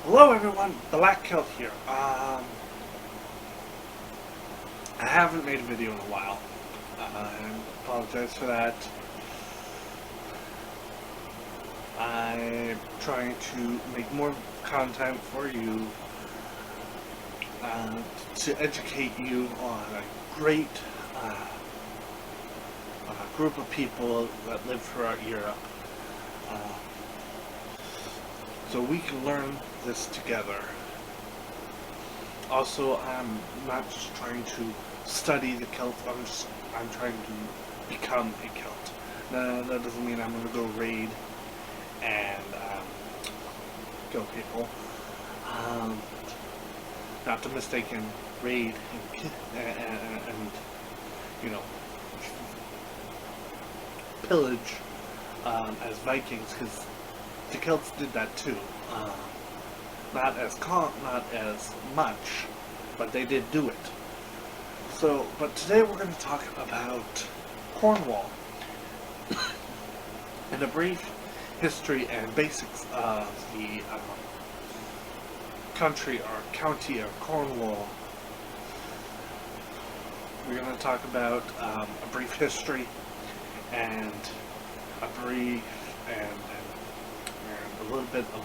Hello everyone, Black Celt here. I haven't made a video in a while. I apologize for that. I'm trying to make more content for you to educate you on a great group of people that live throughout Europe. So we can learn this together. Also, I'm not just trying to study the Celt, I'm trying to become a Celt. Now, that doesn't mean I'm going to go raid and kill people. Not to mistaken raid and you know, pillage as Vikings, because the Celts did that too. Not as much, but they did do it. So, but today we're going to talk about Cornwall and a brief history and basics of the country or county of Cornwall. We're going to talk about a brief history and a brief and a little bit of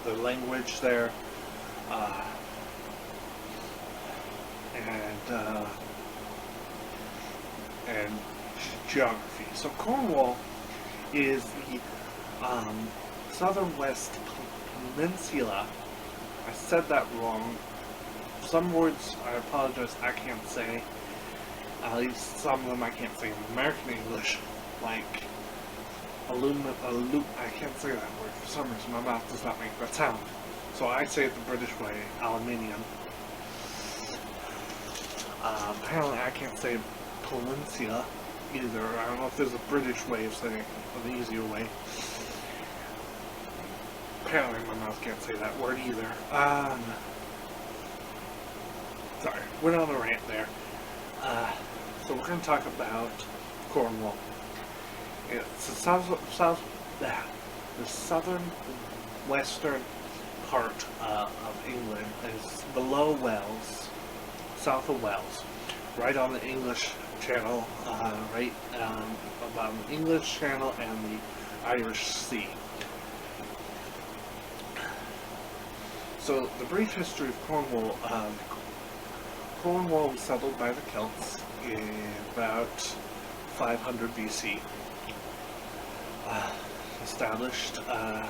the language there, and geography. So Cornwall is the southern west peninsula. I said that wrong. Some words, I apologize, I can't say. At least some of them I can't say in American English, like I can't say that word for some reason. My mouth does not make that sound. So I say it the British way, aluminium. Apparently I can't say peninsula either. I don't know if there's a British way of saying it, an easier way. Apparently my mouth can't say that word either. Sorry, went on a rant there. So we're going to talk about Cornwall. It's the southern western part of England. It's below Wales, south of Wales, right on the English Channel, right about the English Channel and the Irish Sea. So the brief history of Cornwall. Cornwall was settled by the Celts in about 500 BC. Established a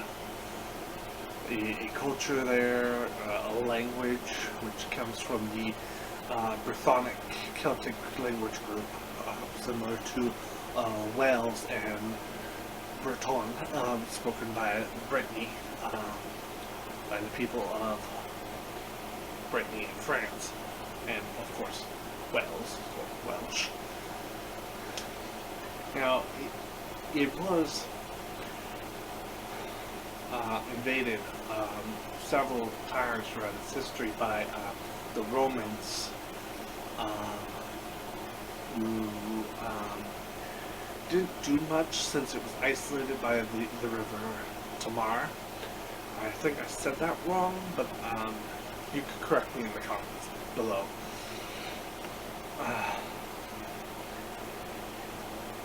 culture there, a language which comes from the Brythonic Celtic language group, similar to Wales and Breton, spoken by Brittany, by the people of Brittany and France, and of course Wales, or Welsh. Now, it was invaded several times throughout its history by the Romans, who didn't do much since it was isolated by the river Tamar. I think I said that wrong, but you can correct me in the comments below.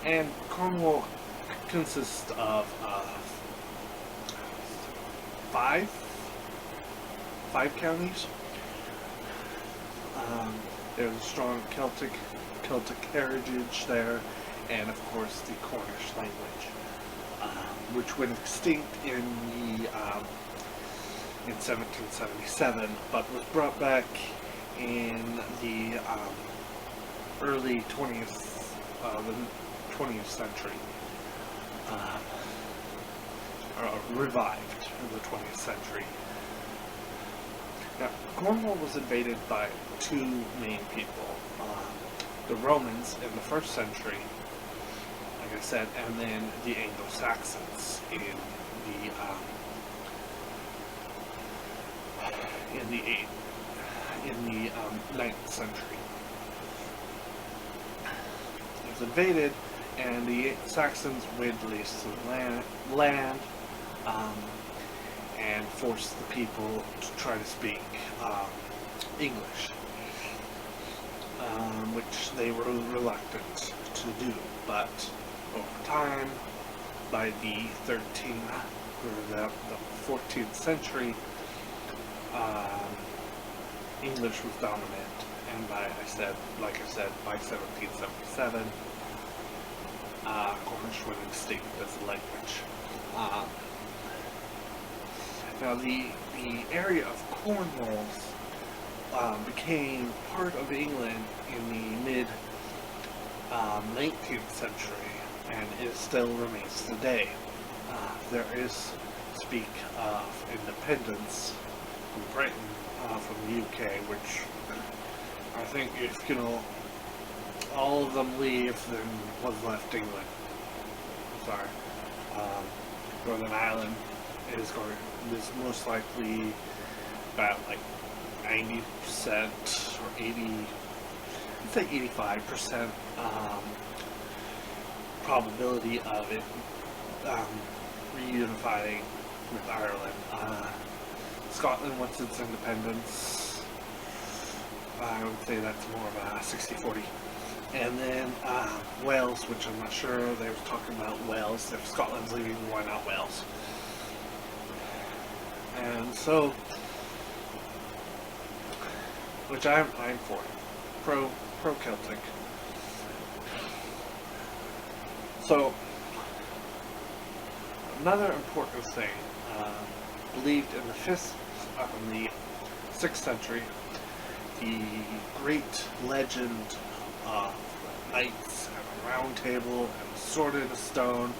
And Cornwall consists of five counties. There's a strong Celtic heritage there, and of course the Cornish language, which went extinct in 1777, but was brought back in the early 20th century, revived in the 20th century. Now, Cornwall was invaded by two main people, the Romans in the 1st century, like I said, and then the Anglo-Saxons in the 9th century. It was invaded, and the Saxons went to the land, and forced the people to try to speak English, which they were reluctant to do. But over time, by the 14th century, English was dominant, and by 1777, Cornish went extinct as a language. Now the area of Cornwall became part of England in the mid 19th century, and it still remains today. There is speak of independence from Britain, from the UK, which I think if, all of them leave, then what's left? England. Sorry. Northern Ireland is most likely about like 90% or 80, I'd say 85% probability of it reunifying with Ireland. Scotland wants its independence. I would say that's more of a 60-40. And then Wales, which I'm not sure, they were talking about Wales. If Scotland's leaving, why not Wales? And so, which I'm for, pro-Celtic. So, another important thing, believed in the 6th century, the great legend of knights and a round table and a sword in a stone,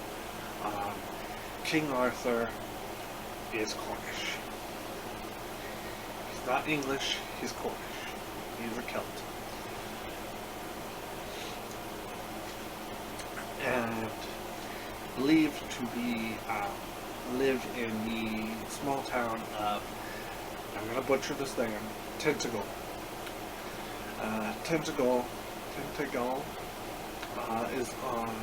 King Arthur is Cornish. He's not English, he's Cornish. He's a Celt. And believed to be lived in the small town of, I'm going to butcher this name, Tintagel. Tintagel is on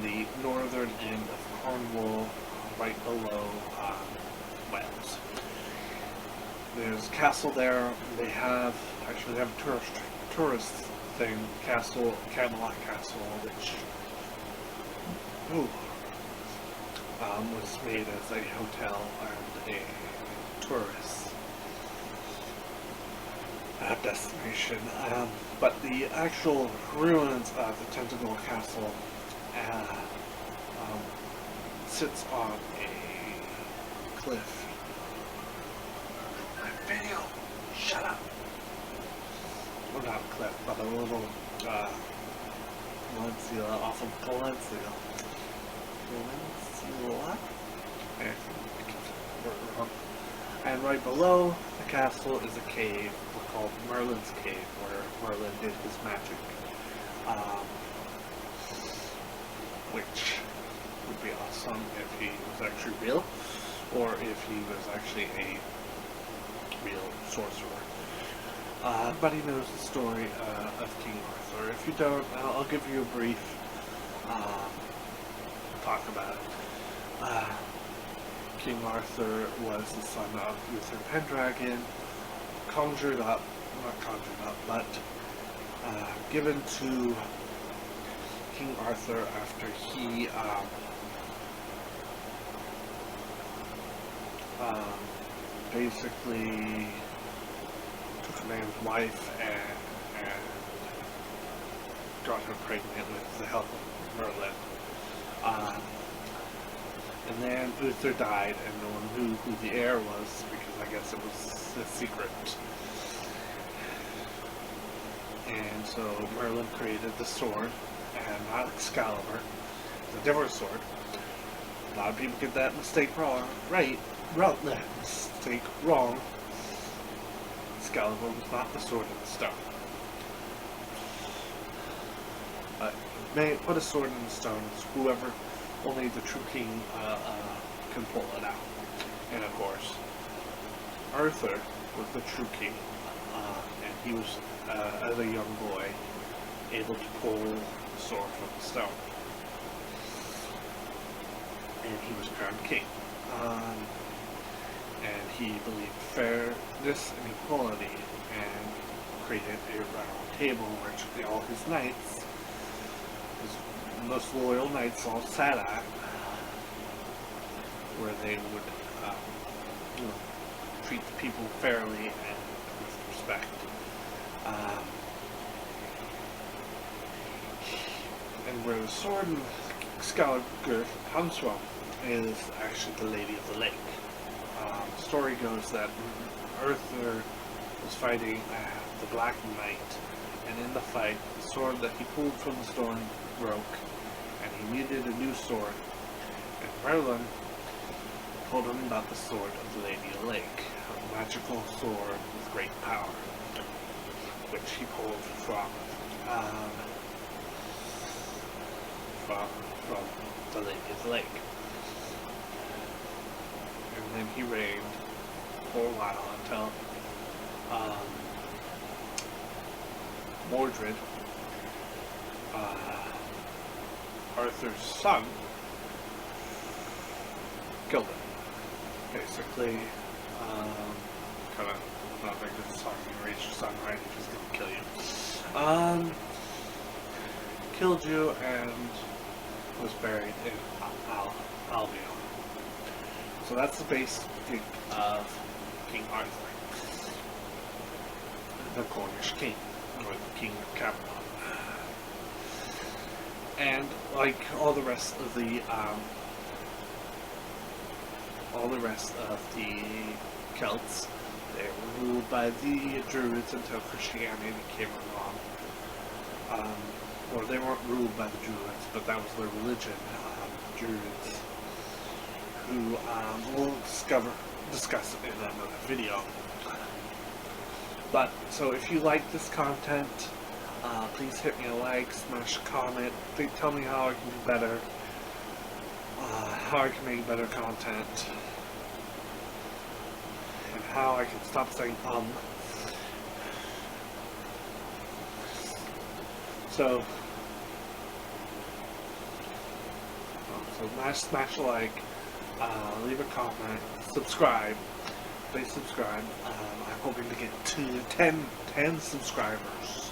the northern end of Cornwall, right below Wales. There's a castle there. They have a tourist thing, Camelot Castle, which was made as a hotel and a tourist destination. But the actual ruins of the Tintagel Castle sits on a cliff. Video, shut up. Well, not a cliff, but a little peninsula off of Peninsula. And right below the castle is a cave called Merlin's Cave, where Merlin did his magic, which would be awesome if he was actually real, or if he was actually a real sorcerer. Everybody knows the story of King Arthur. If you don't, I'll give you a brief talk about it. King Arthur was the son of Uther Pendragon, but given to King Arthur after he basically took a man's wife and got her pregnant with the help of Merlin. And then Uther died, and no one knew who the heir was, because I guess it was a secret. And so Merlin created the sword, and not Excalibur. It's a different sword. A lot of people get that mistake wrong. Wrong. Excalibur was not the sword in the stone. But may put a sword in the stone, whoever, only the true king can pull it out. And of course, Arthur was the true king, and he was, as a young boy, able to pull the sword from the stone. and he was crowned king. And he believed fairness and equality, and created a round table where all his knights, his most loyal knights, all sat at, where they would treat the people fairly and with respect. And where the sword and scabbard comes from is actually the Lady of the Lake. The story goes that Arthur was fighting the Black Knight, and in the fight, the sword that he pulled from the stone broke, and he needed a new sword. And Merlin told him about the sword of the Lady of the Lake, a magical sword with great power, which he pulled from the Lady of the Lake. And then he reigned for a while until Mordred, Arthur's son, killed him. Basically, kind of not like this song, you raise your son right, he's just gonna kill you. Killed you and was buried in Albion. So that's the basic of King Arthur, the Cornish king, or the king of Camelot. And like all the rest of the Celts, they were ruled by the Druids until Christianity came along. Or they weren't ruled by the Druids, but that was their religion, Druids, who we'll discuss in another video. But, so if you like this content, please hit me a like, smash a comment, tell me how I can do better, how I can make better content, and how I can stop saying So smash a like, leave a comment, subscribe. Please subscribe. I'm hoping to get to 10 subscribers